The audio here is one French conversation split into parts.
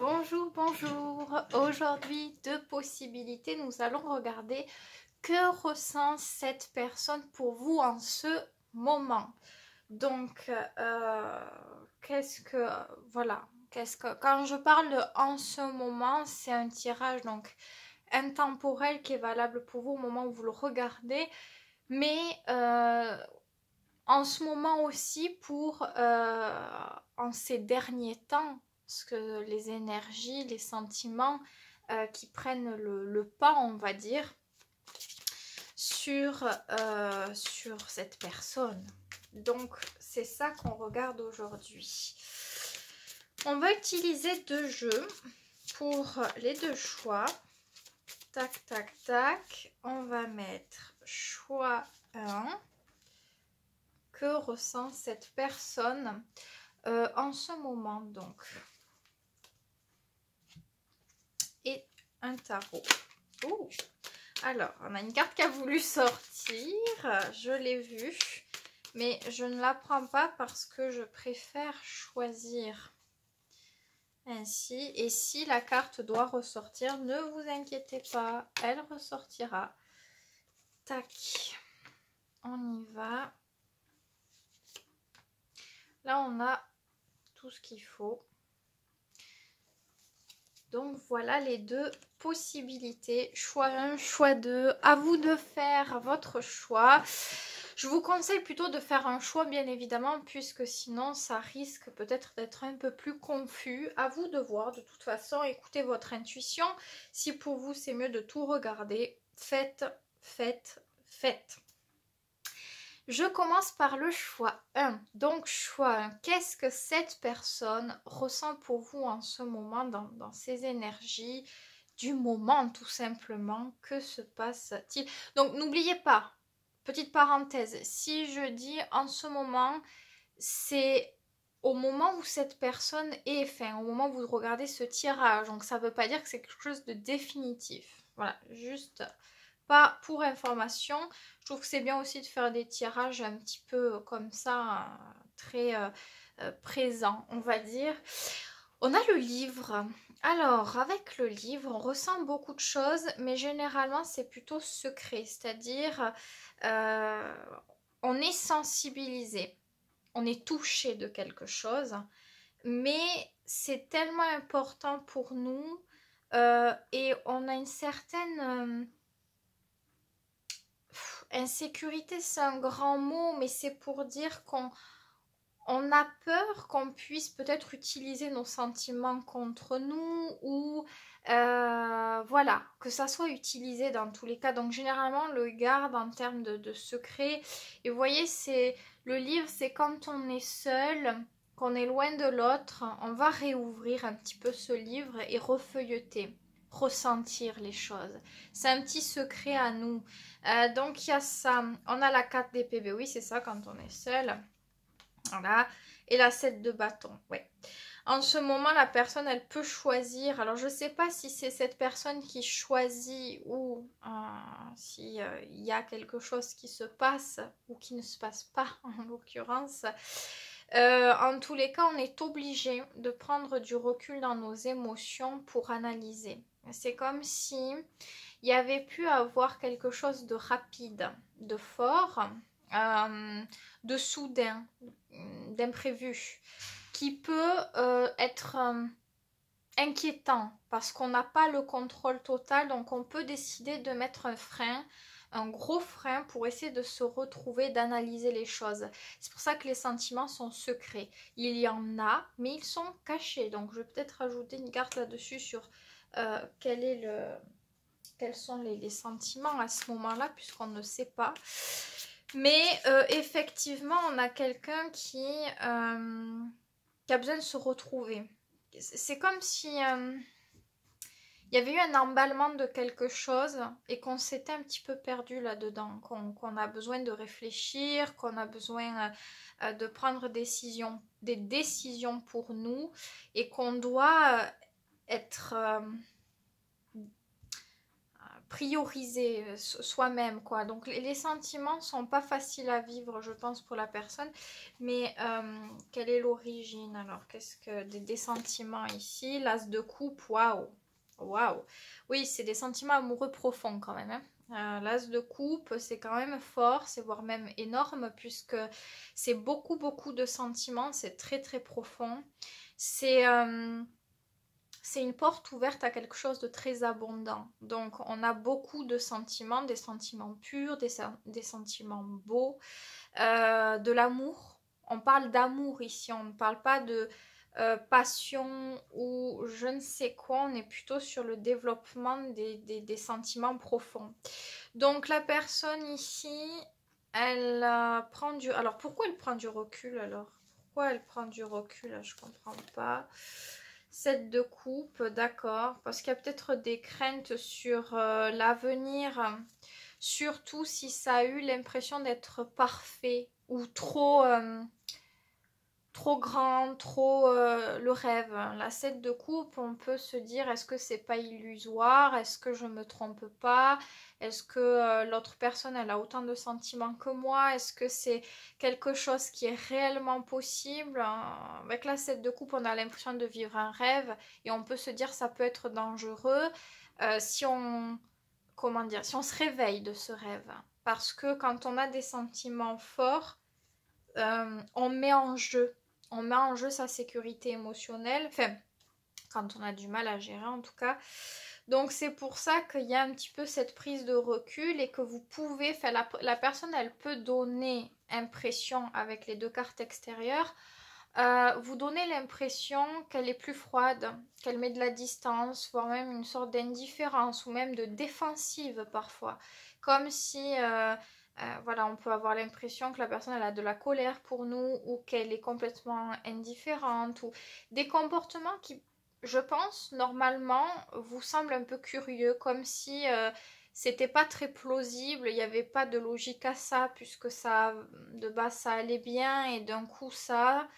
Bonjour, bonjour. Aujourd'hui, deux possibilités. Nous allons regarder que ressent cette personne pour vous en ce moment. Donc, quand je parle de en ce moment, c'est un tirage donc intemporel qui est valable pour vous au moment où vous le regardez, mais en ce moment aussi pour en ces derniers temps, parce que les énergies, les sentiments qui prennent le pas, on va dire, sur cette personne. Donc c'est ça qu'on regarde aujourd'hui. On va utiliser deux jeux pour les deux choix. Tac, tac, tac. On va mettre choix 1. Que ressent cette personne en ce moment donc. Et un tarot. Ouh. Alors, on a une carte qui a voulu sortir. Je l'ai vue. Mais je ne la prends pas parce que je préfère choisir ainsi. Et si la carte doit ressortir, ne vous inquiétez pas. Elle ressortira. Tac. On y va. Là, on a tout ce qu'il faut. Donc, voilà les deux possibilités. Choix 1, choix 2. À vous de faire votre choix. Je vous conseille plutôt de faire un choix, bien évidemment, puisque sinon, ça risque peut-être d'être un peu plus confus. À vous de voir. De toute façon, écoutez votre intuition. Si pour vous, c'est mieux de tout regarder, faites, faites, faites. Je commence par le choix 1. Donc choix 1, qu'est-ce que cette personne ressent pour vous en ce moment dans ses énergies du moment tout simplement? Que se passe-t-il? Donc n'oubliez pas, petite parenthèse, si je dis en ce moment, c'est au moment où cette personne est, enfin au moment où vous regardez ce tirage. Donc ça ne veut pas dire que c'est quelque chose de définitif. Voilà, juste... pas pour information. Je trouve que c'est bien aussi de faire des tirages un petit peu comme ça, très présents, on va dire. On a le livre. Alors, avec le livre, on ressent beaucoup de choses, mais généralement, c'est plutôt secret. C'est-à-dire, on est sensibilisé, on est touché de quelque chose, mais c'est tellement important pour nous et on a une certaine... insécurité, c'est un grand mot, mais c'est pour dire qu'on a peur qu'on puisse peut-être utiliser nos sentiments contre nous ou voilà, que ça soit utilisé dans tous les cas. Donc généralement, on le garde en termes de secret. Et vous voyez, c'est le livre, c'est quand on est seul, qu'on est loin de l'autre, on va réouvrir un petit peu ce livre et refeuilleter, ressentir les choses. C'est un petit secret à nous. Donc il y a ça. On a la 4 d'épée, oui c'est ça quand on est seul. Voilà. Et la 7 de bâton, ouais. En ce moment, la personne, elle peut choisir. Alors, je ne sais pas si c'est cette personne qui choisit ou si y a quelque chose qui se passe ou qui ne se passe pas, en l'occurrence. En tous les cas, on est obligé de prendre du recul dans nos émotions pour analyser. C'est comme si il y avait pu avoir quelque chose de rapide, de fort, de soudain, d'imprévu, qui peut être inquiétant parce qu'on n'a pas le contrôle total, donc on peut décider de mettre un frein, un gros frein pour essayer de se retrouver, d'analyser les choses. C'est pour ça que les sentiments sont secrets. Il y en a, mais ils sont cachés. Donc je vais peut-être rajouter une carte là-dessus sur quels sont les sentiments à ce moment-là, puisqu'on ne sait pas. Mais effectivement, on a quelqu'un qui a besoin de se retrouver. C'est comme si il y avait eu un emballement de quelque chose et qu'on s'était un petit peu perdu là-dedans, qu'on a besoin de réfléchir, qu'on a besoin de prendre des décisions pour nous et qu'on doit être prioriser soi-même, quoi. Donc les sentiments sont pas faciles à vivre, je pense, pour la personne. Mais quelle est l'origine alors? Qu'est-ce que des sentiments ici? L'as de coupe, waouh, waouh. Oui, c'est des sentiments amoureux profonds quand même, hein. L'as de coupe, c'est quand même fort, c'est voire même énorme puisque c'est beaucoup beaucoup de sentiments, c'est très très profond. C'est une porte ouverte à quelque chose de très abondant. Donc on a beaucoup de sentiments, des sentiments purs, des sentiments beaux, de l'amour. On parle d'amour ici, on ne parle pas de passion ou je ne sais quoi, on est plutôt sur le développement des sentiments profonds. Donc la personne ici, elle prend du... Alors pourquoi elle prend du recul alors? Pourquoi elle prend du recul? Je comprends pas. 7 de coupe, d'accord. Parce qu'il y a peut-être des craintes sur l'avenir. Surtout si ça a eu l'impression d'être parfait ou trop grand, trop le rêve. La 7 de coupe, on peut se dire est-ce que c'est pas illusoire? Est-ce que je me trompe pas? Est-ce que l'autre personne elle a autant de sentiments que moi? Est-ce que c'est quelque chose qui est réellement possible? Avec la 7 de coupe, on a l'impression de vivre un rêve et on peut se dire ça peut être dangereux si on comment dire, si on se réveille de ce rêve. Parce que quand on a des sentiments forts, on met en jeu. On met en jeu sa sécurité émotionnelle. Enfin, quand on a du mal à gérer en tout cas. Donc c'est pour ça qu'il y a un petit peu cette prise de recul et que vous pouvez, enfin la personne elle peut donner impression avec les deux cartes extérieures, vous donner l'impression qu'elle est plus froide, qu'elle met de la distance, voire même une sorte d'indifférence ou même de défensive parfois. Comme si, voilà, on peut avoir l'impression que la personne elle a de la colère pour nous ou qu'elle est complètement indifférente ou des comportements qui, je pense, normalement, vous semblent un peu curieux, comme si c'était pas très plausible, il n'y avait pas de logique à ça, puisque ça, de base, ça allait bien, et d'un coup, ça...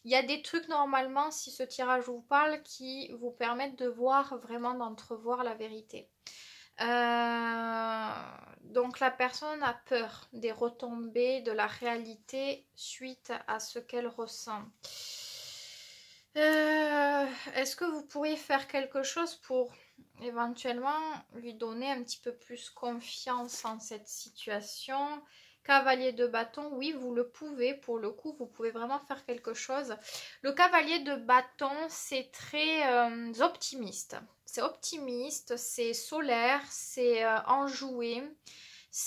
Il y a des trucs, normalement, si ce tirage vous parle, qui vous permettent de voir, vraiment d'entrevoir la vérité. Donc la personne a peur des retombées de la réalité suite à ce qu'elle ressent. Est-ce que vous pourriez faire quelque chose pour éventuellement lui donner un petit peu plus confiance en cette situation? Cavalier de bâton, oui, vous le pouvez. Pour le coup, vous pouvez vraiment faire quelque chose. Le cavalier de bâton, c'est très optimiste. C'est optimiste, c'est solaire, c'est enjoué.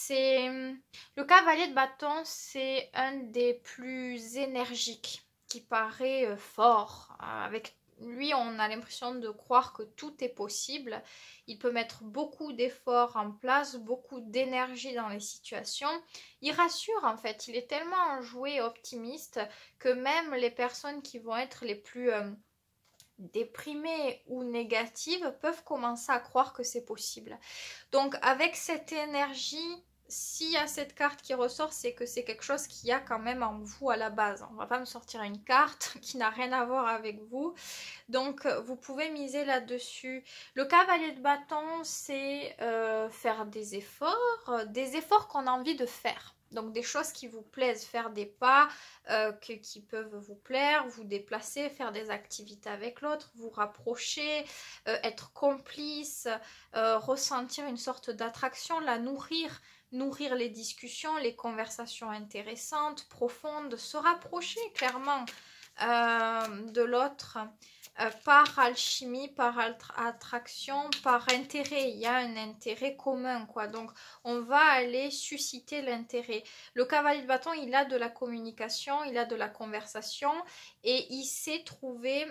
Le cavalier de bâton, c'est un des plus énergiques qui paraît fort. Avec lui, on a l'impression de croire que tout est possible. Il peut mettre beaucoup d'efforts en place, beaucoup d'énergie dans les situations. Il rassure en fait, il est tellement enjoué et optimiste que même les personnes qui vont être les plus déprimées ou négatives peuvent commencer à croire que c'est possible. Donc avec cette énergie, s'il y a cette carte qui ressort, c'est que c'est quelque chose qu'il y a quand même en vous à la base. On ne va pas me sortir une carte qui n'a rien à voir avec vous. Donc vous pouvez miser là-dessus. Le cavalier de bâton, c'est faire des efforts qu'on a envie de faire. Donc des choses qui vous plaisent, faire des pas qui peuvent vous plaire, vous déplacer, faire des activités avec l'autre, vous rapprocher, être complice, ressentir une sorte d'attraction, la nourrir les discussions, les conversations intéressantes, profondes, se rapprocher clairement de l'autre par alchimie, par attraction, par intérêt. Il y a un intérêt commun, quoi. Donc, on va aller susciter l'intérêt. Le cavalier de bâton, il a de la communication, il a de la conversation et il sait trouver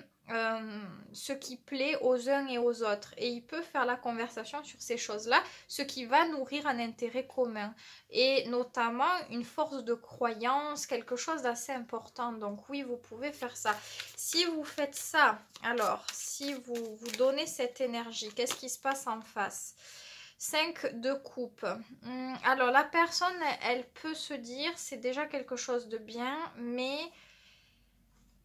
ce qui plaît aux uns et aux autres. Et il peut faire la conversation sur ces choses-là, ce qui va nourrir un intérêt commun. Et notamment une force de croyance, quelque chose d'assez important. Donc oui, vous pouvez faire ça. Si vous faites ça, alors, si vous donnez cette énergie, qu'est-ce qui se passe en face? 5 de coupe. Alors, la personne, elle peut se dire, c'est déjà quelque chose de bien, mais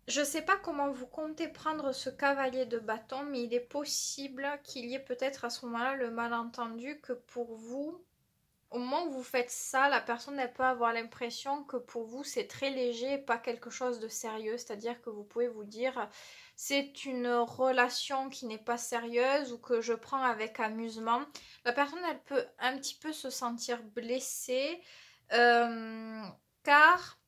Je ne sais pas comment vous comptez prendre ce cavalier de bâton, mais il est possible qu'il y ait peut-être à ce moment-là le malentendu que pour vous, au moment où vous faites ça, la personne elle peut avoir l'impression que pour vous c'est très léger, pas quelque chose de sérieux. C'est-à-dire que vous pouvez vous dire c'est une relation qui n'est pas sérieuse ou que je prends avec amusement. La personne elle peut un petit peu se sentir blessée euh, car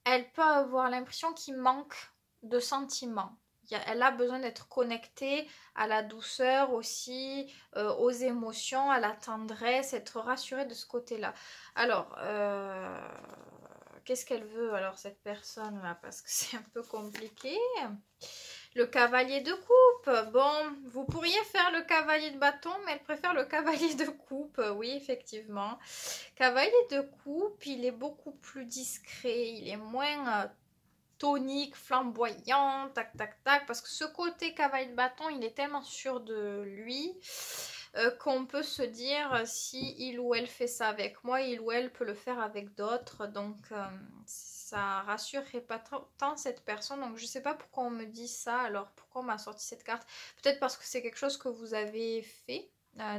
elle peut avoir l'impression qu'il manque de sentiments. Elle a besoin d'être connectée à la douceur aussi, aux émotions, à la tendresse, être rassurée de ce côté-là. Alors, qu'est-ce qu'elle veut alors cette personne-là? Parce que c'est un peu compliqué. Le cavalier de coupe. Bon, vous pourriez faire le cavalier de bâton, mais elle préfère le cavalier de coupe. Oui, effectivement. Cavalier de coupe, il est beaucoup plus discret. Il est moins tonique, flamboyant, tac, tac, tac. Parce que ce côté cavalier de bâton, il est tellement sûr de lui qu'on peut se dire si il ou elle fait ça avec moi, il ou elle peut le faire avec d'autres. Donc, ça rassurerait pas tant cette personne. Donc, je sais pas pourquoi on me dit ça. Alors, pourquoi on m'a sorti cette carte? Peut-être parce que c'est quelque chose que vous avez fait.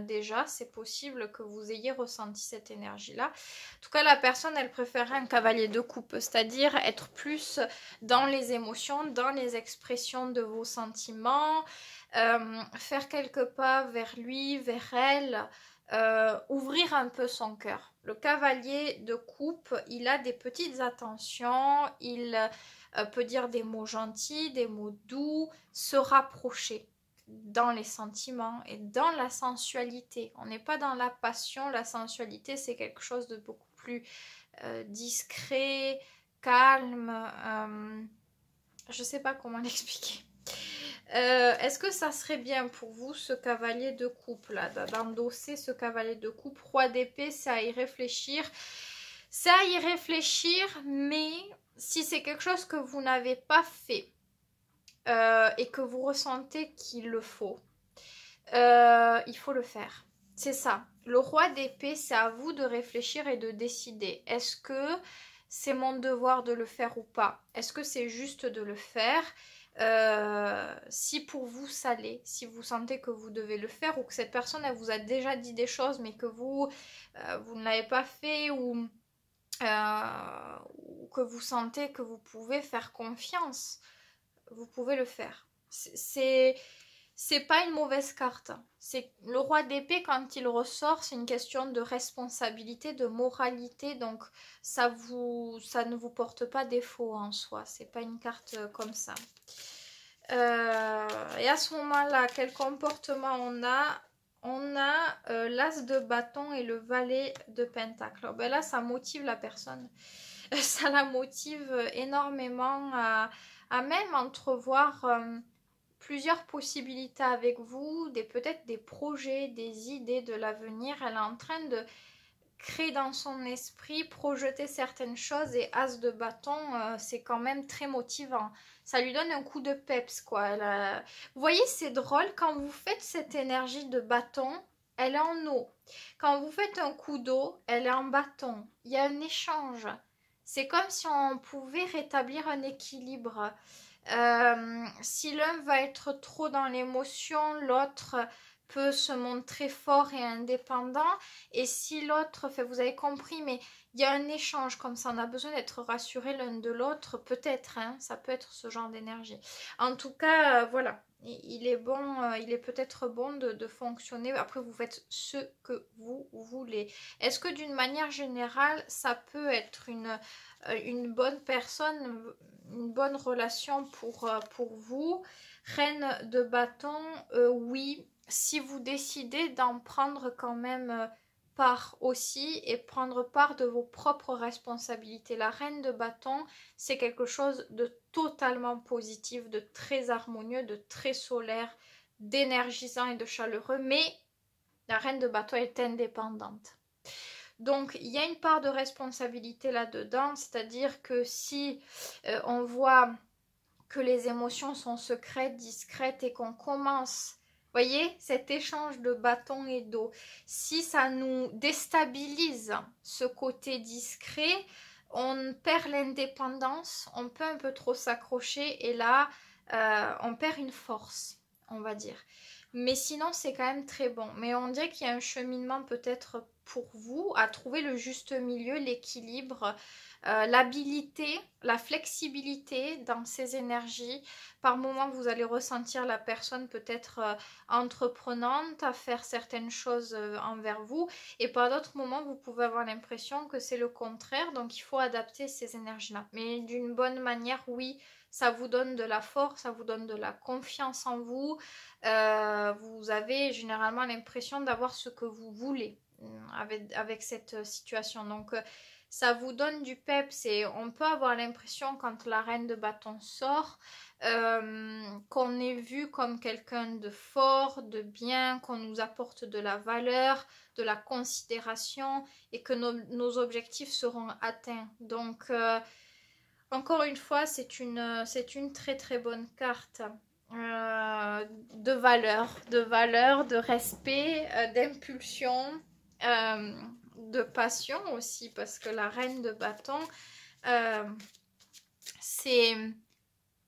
Déjà, c'est possible que vous ayez ressenti cette énergie-là. En tout cas, la personne, elle préférait un cavalier de coupe, c'est-à-dire être plus dans les émotions, dans les expressions de vos sentiments, faire quelques pas vers lui, vers elle, ouvrir un peu son cœur. Le cavalier de coupe, il a des petites attentions, il peut dire des mots gentils, des mots doux, se rapprocher dans les sentiments et dans la sensualité. On n'est pas dans la passion, la sensualité c'est quelque chose de beaucoup plus discret, calme, je sais pas comment l'expliquer. Est-ce que ça serait bien pour vous ce cavalier de coupe là, d'endosser ce cavalier de coupe? Roi d'épée, c'est à y réfléchir. C'est à y réfléchir, mais si c'est quelque chose que vous n'avez pas fait et que vous ressentez qu'il le faut, il faut le faire. C'est ça. Le roi d'épée, c'est à vous de réfléchir et de décider. Est-ce que c'est mon devoir de le faire ou pas? Est-ce que c'est juste de le faire? Si pour vous ça l'est, si vous sentez que vous devez le faire ou que cette personne elle vous a déjà dit des choses mais que vous ne l'avez pas fait ou que vous sentez que vous pouvez faire confiance, vous pouvez le faire. C'est pas une mauvaise carte. C'est le roi d'épée quand il ressort, c'est une question de responsabilité, de moralité, donc ça ne vous porte pas défaut en soi. C'est pas une carte comme ça. Et à ce moment-là, quel comportement on a? On a l'as de bâton et le valet de pentacle. Alors, ben là, ça motive la personne. Ça la motive énormément à même entrevoir plusieurs possibilités avec vous, peut-être des projets, des idées de l'avenir. Elle est en train de créer dans son esprit, projeter certaines choses et as de bâton, c'est quand même très motivant. Ça lui donne un coup de peps, quoi. Vous voyez, c'est drôle, quand vous faites cette énergie de bâton, elle est en eau. Quand vous faites un coup d'eau, elle est en bâton. Il y a un échange. C'est comme si on pouvait rétablir un équilibre. Si l'un va être trop dans l'émotion, l'autre peut se montrer fort et indépendant. Et si l'autre, vous avez compris, mais il y a un échange comme ça, on a besoin d'être rassurés l'un de l'autre, peut-être, hein, ça peut être ce genre d'énergie. En tout cas, voilà, il est bon, il est peut-être bon de fonctionner. Après, vous faites ce que vous voulez. Est-ce que d'une manière générale, ça peut être une bonne personne, une bonne relation pour vous? Reine de bâton, oui, si vous décidez d'en prendre quand même part aussi et prendre part de vos propres responsabilités. La reine de bâton, c'est quelque chose de totalement positif, de très harmonieux, de très solaire, d'énergisant et de chaleureux, mais la reine de bâton est indépendante. Donc, il y a une part de responsabilité là-dedans, c'est-à-dire que si on voit que les émotions sont secrètes, discrètes et qu'on commence, voyez, cet échange de bâton et d'eau, si ça nous déstabilise ce côté discret, on perd l'indépendance, on peut un peu trop s'accrocher et là, on perd une force, on va dire. Mais sinon, c'est quand même très bon. Mais on dirait qu'il y a un cheminement peut-être pour vous à trouver le juste milieu, l'équilibre, l'habilité, la flexibilité dans ces énergies. Par moments, vous allez ressentir la personne peut-être entreprenante à faire certaines choses envers vous. Et par d'autres moments, vous pouvez avoir l'impression que c'est le contraire. Donc, il faut adapter ces énergies-là. Mais d'une bonne manière, oui, ça vous donne de la force, ça vous donne de la confiance en vous. Vous avez généralement l'impression d'avoir ce que vous voulez avec cette situation. Donc, ça vous donne du peps et on peut avoir l'impression quand la reine de bâton sort qu'on est vu comme quelqu'un de fort, de bien, qu'on nous apporte de la valeur, de la considération et que nos objectifs seront atteints. Donc, encore une fois, c'est une très très bonne carte de respect, d'impulsion, de passion aussi, parce que la reine de bâton, euh, c'est...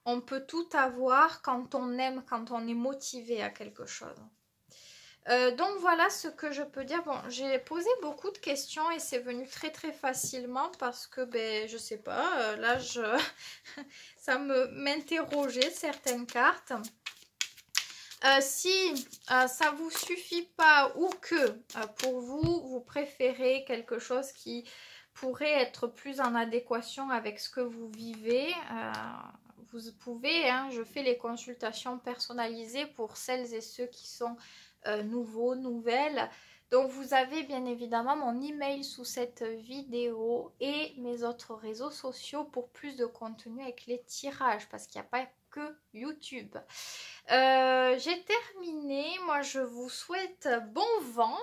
On peut tout avoir quand on aime, quand on est motivé à quelque chose. Donc voilà ce que je peux dire. Bon, j'ai posé beaucoup de questions et c'est venu très très facilement parce que ben je sais pas, là ça m'interrogeait certaines cartes. Si ça vous suffit pas ou que pour vous préférez quelque chose qui pourrait être plus en adéquation avec ce que vous vivez, vous pouvez, hein, je fais les consultations personnalisées pour celles et ceux qui sont nouveaux, nouvelles. Donc vous avez bien évidemment mon email sous cette vidéo et mes autres réseaux sociaux pour plus de contenu avec les tirages parce qu'il n'y a pas que YouTube. J'ai terminé, moi je vous souhaite bon vent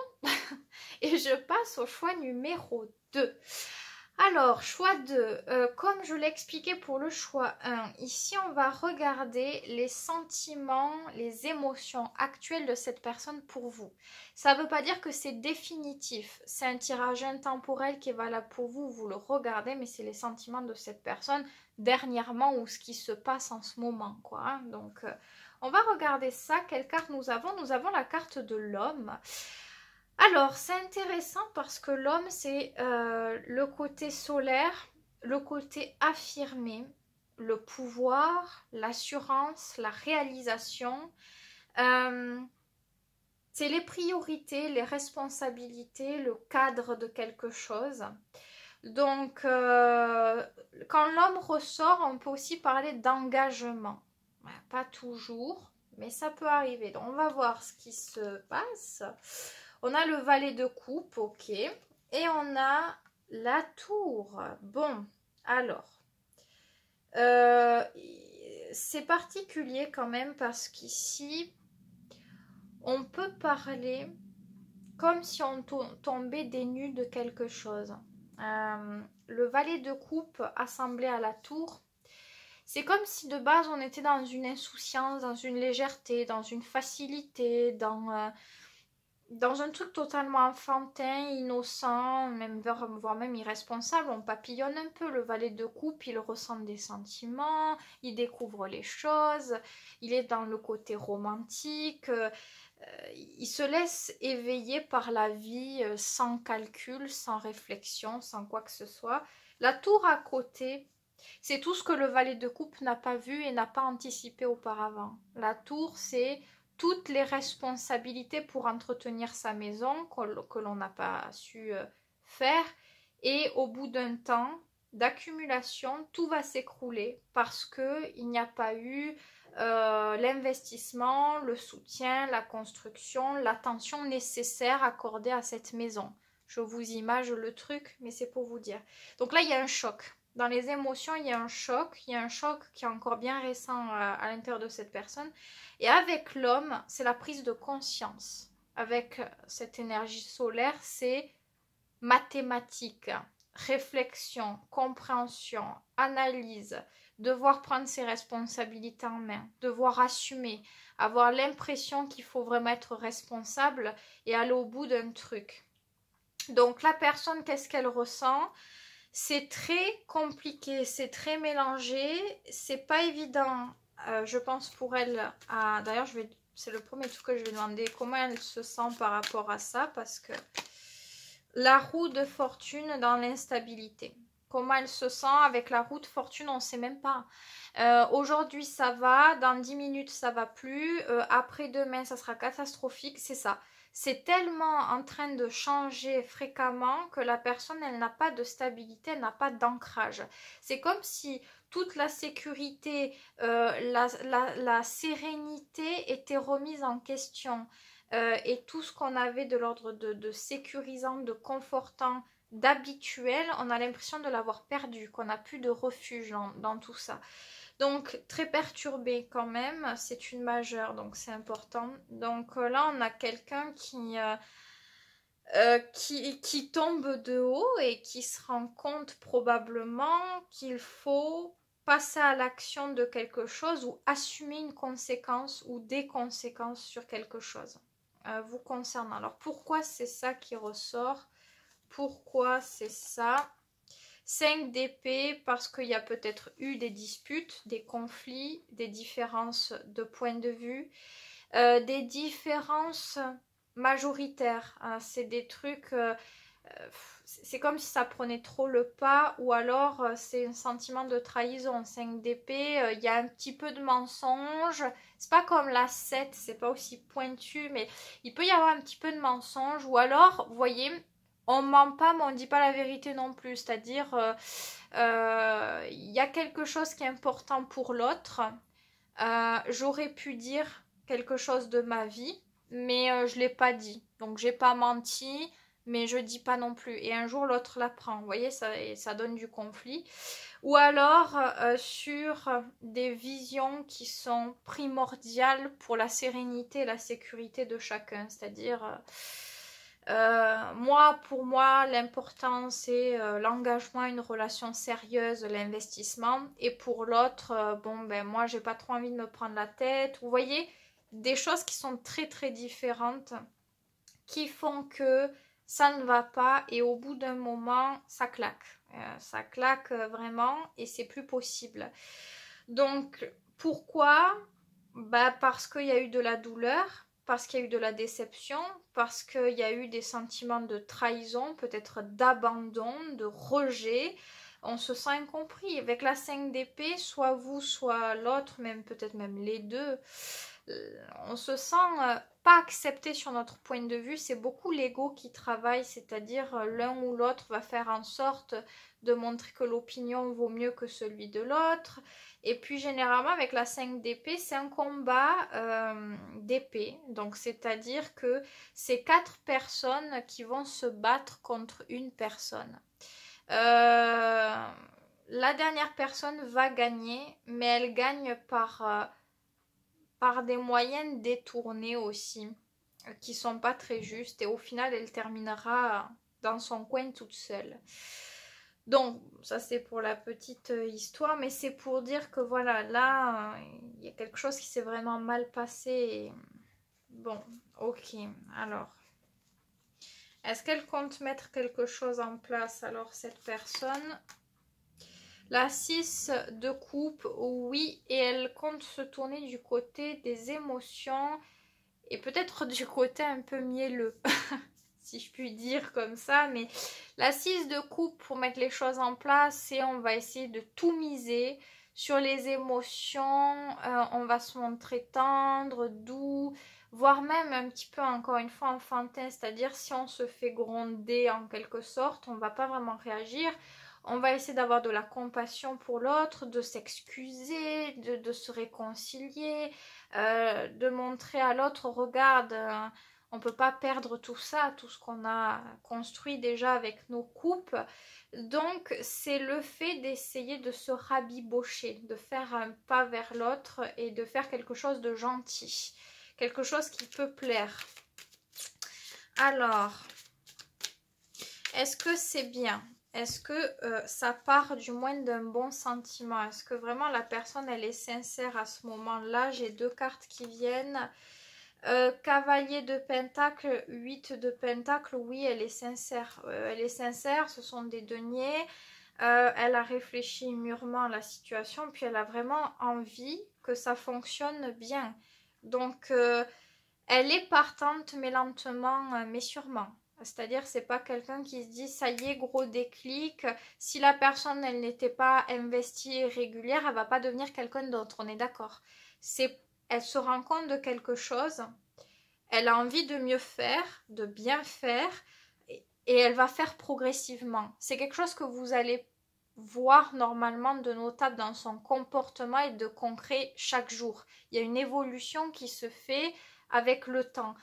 et je passe au choix numéro 2. Alors, choix 2, comme je l'expliquais pour le choix 1, ici on va regarder les sentiments, les émotions actuelles de cette personne pour vous. Ça ne veut pas dire que c'est définitif, c'est un tirage intemporel qui est valable pour vous, vous le regardez, mais c'est les sentiments de cette personne dernièrement ou ce qui se passe en ce moment, quoi. Hein. Donc, on va regarder ça. Quelle carte nous avons? Nous avons la carte de l'homme. Alors, c'est intéressant parce que l'homme, c'est le côté solaire, le côté affirmé, le pouvoir, l'assurance, la réalisation. C'est les priorités, les responsabilités, le cadre de quelque chose. Donc, quand l'homme ressort, on peut aussi parler d'engagement. Pas toujours, mais ça peut arriver. Donc, on va voir ce qui se passe. On a le valet de coupe, ok. Et on a la tour. Bon, alors. C'est particulier quand même parce qu'ici, on peut parler comme si on tombait des nues de quelque chose. Le valet de coupe assemblé à la tour, c'est comme si de base on était dans une insouciance, dans une légèreté, dans une facilité, dans un truc totalement enfantin, innocent, même voire même irresponsable. On papillonne un peu. Le valet de coupe, il ressent des sentiments, il découvre les choses, il est dans le côté romantique, il se laisse éveiller par la vie sans calcul, sans réflexion, sans quoi que ce soit. La tour à côté, c'est tout ce que le valet de coupe n'a pas vu et n'a pas anticipé auparavant. La tour, c'est toutes les responsabilités pour entretenir sa maison que l'on n'a pas su faire. Et au bout d'un temps d'accumulation, tout va s'écrouler parce qu'il n'y a pas eu l'investissement, le soutien, la construction, l'attention nécessaire accordée à cette maison. Je vous image le truc, mais c'est pour vous dire. Donc là, il y a un choc. Dans les émotions, il y a un choc qui est encore bien récent à l'intérieur de cette personne. Et avec l'homme, c'est la prise de conscience. Avec cette énergie solaire, c'est mathématiques, réflexion, compréhension, analyse, devoir prendre ses responsabilités en main, devoir assumer, avoir l'impression qu'il faut vraiment être responsable et aller au bout d'un truc. Donc la personne, qu'est-ce qu'elle ressent ? C'est très compliqué, c'est très mélangé, c'est pas évident, je pense pour elle. D'ailleurs, c'est le premier truc que je vais demander, comment elle se sent par rapport à ça, parce que la roue de fortune dans l'instabilité. Comment elle se sent avec la roue de fortune, on ne sait même pas. Aujourd'hui, ça va. Dans 10 minutes, ça va plus. Après-demain, ça sera catastrophique. C'est ça. C'est tellement en train de changer fréquemment que la personne, elle n'a pas de stabilité, elle n'a pas d'ancrage. C'est comme si toute la sécurité, la sérénité était remise en question. Et tout ce qu'on avait de l'ordre de sécurisant, de confortant, d'habituel, on a l'impression de l'avoir perdu, qu'on n'a plus de refuge dans tout ça. Donc très perturbé quand même, c'est une majeure, donc c'est important. Donc là on a quelqu'un qui tombe de haut et qui se rend compte probablement qu'il faut passer à l'action de quelque chose ou assumer une conséquence ou des conséquences sur quelque chose vous concernant. Alors pourquoi c'est ça qui ressort? Pourquoi c'est ça? 5 d'épée parce qu'il y a peut-être eu des disputes, des conflits, des différences de point de vue, des différences majoritaires. Hein. C'est des trucs... c'est comme si ça prenait trop le pas ou alors c'est un sentiment de trahison. 5 d'épée, il y a un petit peu de mensonge. C'est pas comme la 7, c'est pas aussi pointu, mais il peut y avoir un petit peu de mensonge ou alors, vous voyez, on ment pas mais on dit pas la vérité non plus. C'est-à-dire, il y a quelque chose qui est important pour l'autre. J'aurais pu dire quelque chose de ma vie, mais je l'ai pas dit. Donc j'ai pas menti, mais je dis pas non plus. Et un jour l'autre l'apprend. Vous voyez, ça donne du conflit. Ou alors sur des visions qui sont primordiales pour la sérénité et la sécurité de chacun. C'est-à-dire, pour moi, l'important c'est l'engagement, une relation sérieuse, l'investissement. Et pour l'autre, bon ben moi j'ai pas trop envie de me prendre la tête. Vous voyez, des choses qui sont très très différentes, qui font que ça ne va pas et au bout d'un moment ça claque. Ça claque vraiment et c'est plus possible. Donc pourquoi? Bah parce qu'il y a eu de la douleur, parce qu'il y a eu de la déception, parce qu'il y a eu des sentiments de trahison, peut-être d'abandon, de rejet. On se sent incompris. Avec la 5 d'épée, soit vous, soit l'autre, même peut-être même les deux, on se sent pas accepté sur notre point de vue. C'est beaucoup l'ego qui travaille, c'est-à-dire l'un ou l'autre va faire en sorte de montrer que l'opinion vaut mieux que celui de l'autre. Et puis généralement avec la 5 d'épée, c'est un combat d'épée. Donc c'est-à-dire que c'est 4 personnes qui vont se battre contre une personne. La dernière personne va gagner, mais elle gagne par des moyens détournés aussi, qui sont pas très justes. Et au final, elle terminera dans son coin toute seule. Donc, ça c'est pour la petite histoire, mais c'est pour dire que voilà, là, il y a quelque chose qui s'est vraiment mal passé. Et... Bon, ok, alors. Est-ce qu'elle compte mettre quelque chose en place, alors, cette personne? La 6 de coupe, oui, et elle compte se tourner du côté des émotions et peut-être du côté un peu mielleux. Si je puis dire comme ça, mais la 6 de coupe pour mettre les choses en place, c'est on va essayer de tout miser sur les émotions, on va se montrer tendre, doux, voire même un petit peu encore une fois enfantin, c'est-à-dire si on se fait gronder en quelque sorte, on va pas vraiment réagir. On va essayer d'avoir de la compassion pour l'autre, de s'excuser, de se réconcilier, de montrer à l'autre, regarde, on ne peut pas perdre tout ça, tout ce qu'on a construit déjà avec nos coupes. Donc, c'est le fait d'essayer de se rabibocher, de faire un pas vers l'autre et de faire quelque chose de gentil. Quelque chose qui peut plaire. Alors, est-ce que c'est bien ? Est-ce que ça part du moins d'un bon sentiment? Est-ce que vraiment la personne, elle est sincère à ce moment-là? J'ai 2 cartes qui viennent. Cavalier de Pentacle, 8 de Pentacle, oui, elle est sincère. Elle est sincère, ce sont des deniers. elle a réfléchi mûrement à la situation, puis elle a vraiment envie que ça fonctionne bien. Donc, elle est partante, mais lentement, mais sûrement. C'est-à-dire, c'est pas quelqu'un qui se dit, ça y est, gros déclic. Si la personne, elle n'était pas investie et régulière, elle va pas devenir quelqu'un d'autre, on est d'accord. Elle se rend compte de quelque chose, elle a envie de mieux faire, de bien faire, et elle va faire progressivement. C'est quelque chose que vous allez voir normalement de notable dans son comportement et de concret chaque jour. Il y a une évolution qui se fait avec le temps.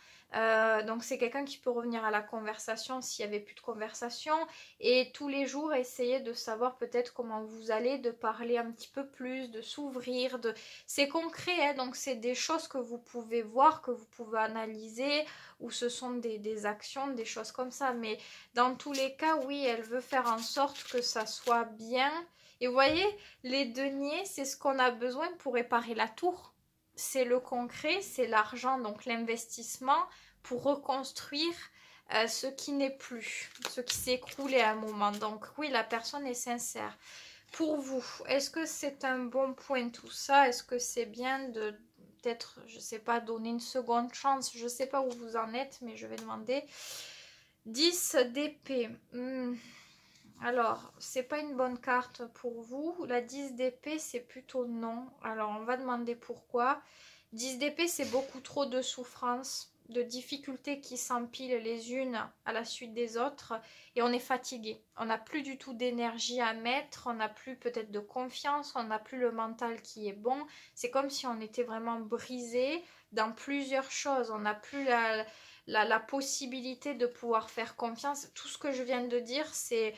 Donc c'est quelqu'un qui peut revenir à la conversation s'il n'y avait plus de conversation et tous les jours essayer de savoir peut-être comment vous allez, de parler un petit peu plus, de s'ouvrir. C'est concret, hein, donc c'est des choses que vous pouvez voir, que vous pouvez analyser ou ce sont des actions, des choses comme ça. Mais dans tous les cas, oui, elle veut faire en sorte que ça soit bien. Et vous voyez, les deniers, c'est ce qu'on a besoin pour réparer la tour. C'est le concret, c'est l'argent, donc l'investissement pour reconstruire ce qui n'est plus, ce qui s'est écroulé à un moment. Donc oui, la personne est sincère. Pour vous, est-ce que c'est un bon point tout ça? Est-ce que c'est bien de peut-être, je sais pas, donner une seconde chance? Je sais pas où vous en êtes, mais je vais demander. 10 d'épée. Alors, c'est pas une bonne carte pour vous. La 10 d'épée, c'est plutôt non. Alors, on va demander pourquoi. 10 d'épée, c'est beaucoup trop de souffrance, de difficultés qui s'empilent les unes à la suite des autres. Et on est fatigué. On n'a plus du tout d'énergie à mettre. On n'a plus peut-être de confiance. On n'a plus le mental qui est bon. C'est comme si on était vraiment brisé dans plusieurs choses. On n'a plus la possibilité de pouvoir faire confiance. Tout ce que je viens de dire, c'est...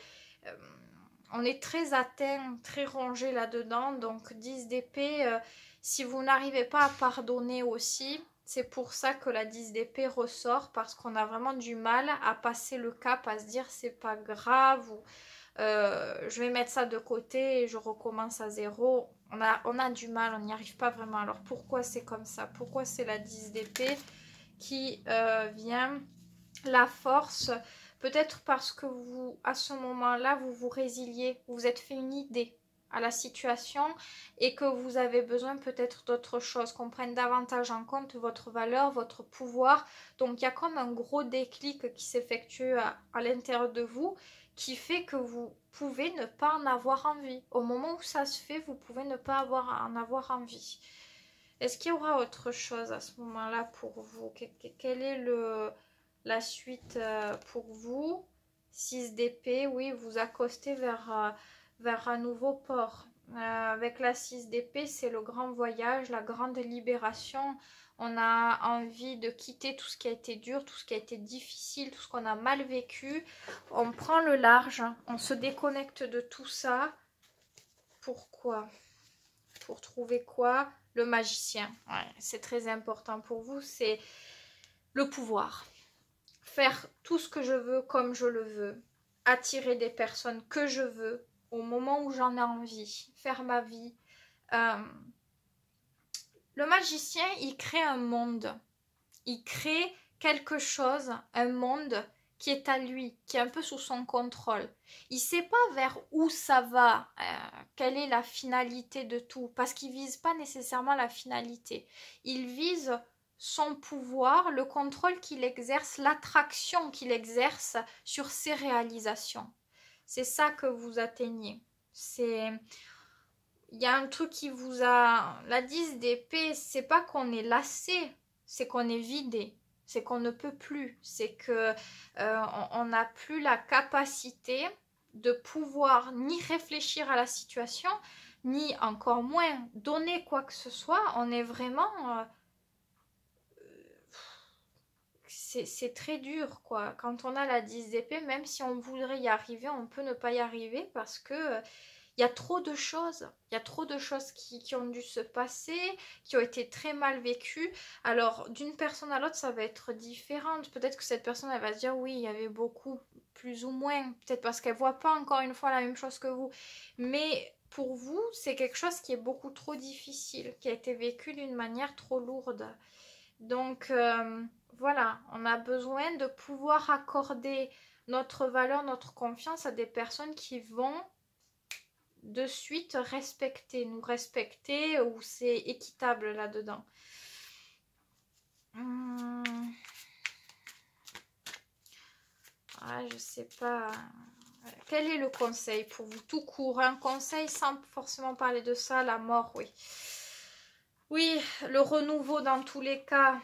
on est très atteint, très rongé là-dedans. Donc 10 d'épée, si vous n'arrivez pas à pardonner aussi, c'est pour ça que la 10 d'épée ressort, parce qu'on a vraiment du mal à passer le cap, à se dire c'est pas grave, ou je vais mettre ça de côté et je recommence à zéro. On a du mal, on n'y arrive pas vraiment. Alors pourquoi c'est comme ça? Pourquoi c'est la 10 d'épée qui vient? La force, peut-être parce que vous, à ce moment-là, vous vous résiliez, vous vous êtes fait une idée à la situation et que vous avez besoin peut-être d'autre chose, qu'on prenne davantage en compte votre valeur, votre pouvoir. Donc il y a comme un gros déclic qui s'effectue à l'intérieur de vous qui fait que vous pouvez ne pas en avoir envie. Au moment où ça se fait, vous pouvez ne pas en avoir envie. Est-ce qu'il y aura autre chose à ce moment-là pour vous? Quel est la suite pour vous? 6 d'épée, oui, vous accostez vers un nouveau port. Avec la 6 d'épée, c'est le grand voyage, la grande libération. On a envie de quitter tout ce qui a été dur, tout ce qui a été difficile, tout ce qu'on a mal vécu. On prend le large, on se déconnecte de tout ça. Pourquoi? Pour trouver quoi? Le magicien. Ouais, c'est très important pour vous, c'est le pouvoir. Faire tout ce que je veux comme je le veux. Attirer des personnes que je veux au moment où j'en ai envie. Faire ma vie. Le magicien, il crée un monde. Il crée quelque chose, un monde qui est à lui, qui est un peu sous son contrôle. Il ne sait pas vers où ça va, quelle est la finalité de tout, parce qu'il ne vise pas nécessairement la finalité. Il vise son pouvoir, le contrôle qu'il exerce, l'attraction qu'il exerce sur ses réalisations. C'est ça que vous atteignez. Il y a un truc qui vous a... La 10 d'épée, c'est pas qu'on est lassé, c'est qu'on est vidé. C'est qu'on ne peut plus, c'est que on n'a plus la capacité de pouvoir ni réfléchir à la situation, ni encore moins donner quoi que ce soit. On est vraiment... c'est très dur, quoi. Quand on a la 10 d'épée, même si on voudrait y arriver, on peut ne pas y arriver parce que... il y a trop de choses, il y a trop de choses qui ont dû se passer, qui ont été très mal vécues. Alors, d'une personne à l'autre, ça va être différent. Peut-être que cette personne, elle va se dire, oui, il y avait beaucoup, plus ou moins. Peut-être parce qu'elle ne voit pas encore une fois la même chose que vous. Mais pour vous, c'est quelque chose qui est beaucoup trop difficile, qui a été vécu d'une manière trop lourde. Donc, voilà, on a besoin de pouvoir accorder notre valeur, notre confiance à des personnes qui vont de suite respecter, nous respecter, ou c'est équitable là-dedans. Ah, je sais pas. Quel est le conseil pour vous? Tout court, un conseil sans forcément parler de ça, la mort, oui. Oui, le renouveau dans tous les cas,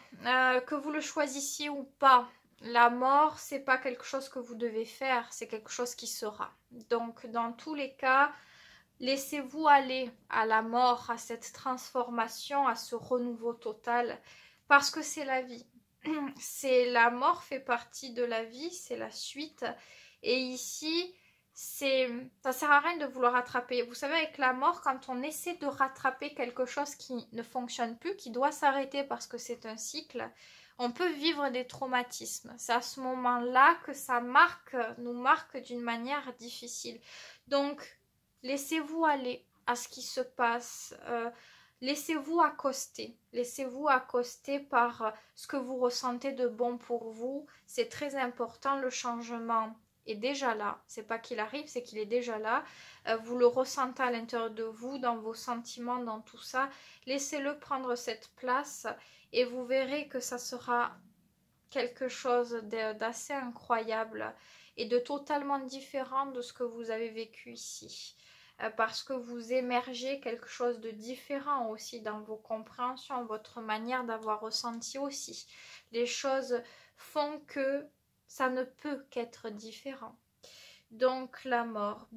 que vous le choisissiez ou pas. La mort, c'est pas quelque chose que vous devez faire, c'est quelque chose qui sera. Donc, dans tous les cas, laissez-vous aller à la mort, à cette transformation, à ce renouveau total, parce que c'est la vie. C'est la mort fait partie de la vie, c'est la suite. Et ici, ça sert à rien de vouloir rattraper. Vous savez, avec la mort, quand on essaie de rattraper quelque chose qui ne fonctionne plus, qui doit s'arrêter parce que c'est un cycle, on peut vivre des traumatismes. C'est à ce moment-là que ça nous marque d'une manière difficile. Donc, laissez-vous aller à ce qui se passe. Laissez-vous accoster. Laissez-vous accoster par ce que vous ressentez de bon pour vous. C'est très important, le changement est déjà là. C'est pas qu'il arrive, c'est qu'il est déjà là. Vous le ressentez à l'intérieur de vous, dans vos sentiments, dans tout ça. Laissez-le prendre cette place et vous verrez que ça sera quelque chose d'assez incroyable et de totalement différent de ce que vous avez vécu ici. Parce que vous émergez quelque chose de différent aussi dans vos compréhensions, votre manière d'avoir ressenti aussi. Les choses font que ça ne peut qu'être différent. Donc la mort,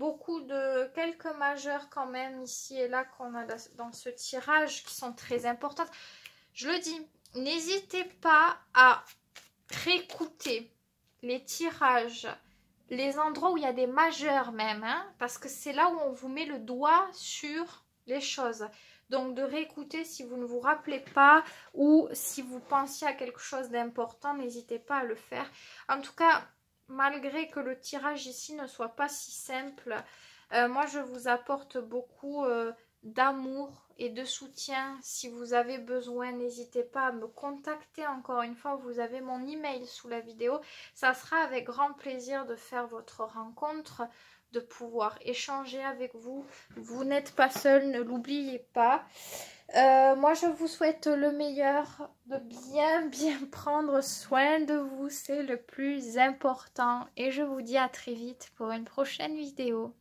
quelques majeurs quand même ici et là qu'on a dans ce tirage qui sont très importantes. Je le dis, n'hésitez pas à réécouter les tirages, les endroits où il y a des majeurs même, hein, parce que c'est là où on vous met le doigt sur les choses. Donc de réécouter si vous ne vous rappelez pas ou si vous pensiez à quelque chose d'important, n'hésitez pas à le faire. En tout cas, malgré que le tirage ici ne soit pas si simple, moi je vous apporte beaucoup d'amour et de soutien. Si vous avez besoin, n'hésitez pas à me contacter. Encore une fois, vous avez mon email sous la vidéo. Ça sera avec grand plaisir de faire votre rencontre, de pouvoir échanger avec vous. Vous n'êtes pas seul, ne l'oubliez pas. Moi, je vous souhaite le meilleur, de bien prendre soin de vous. C'est le plus important. Et je vous dis à très vite pour une prochaine vidéo.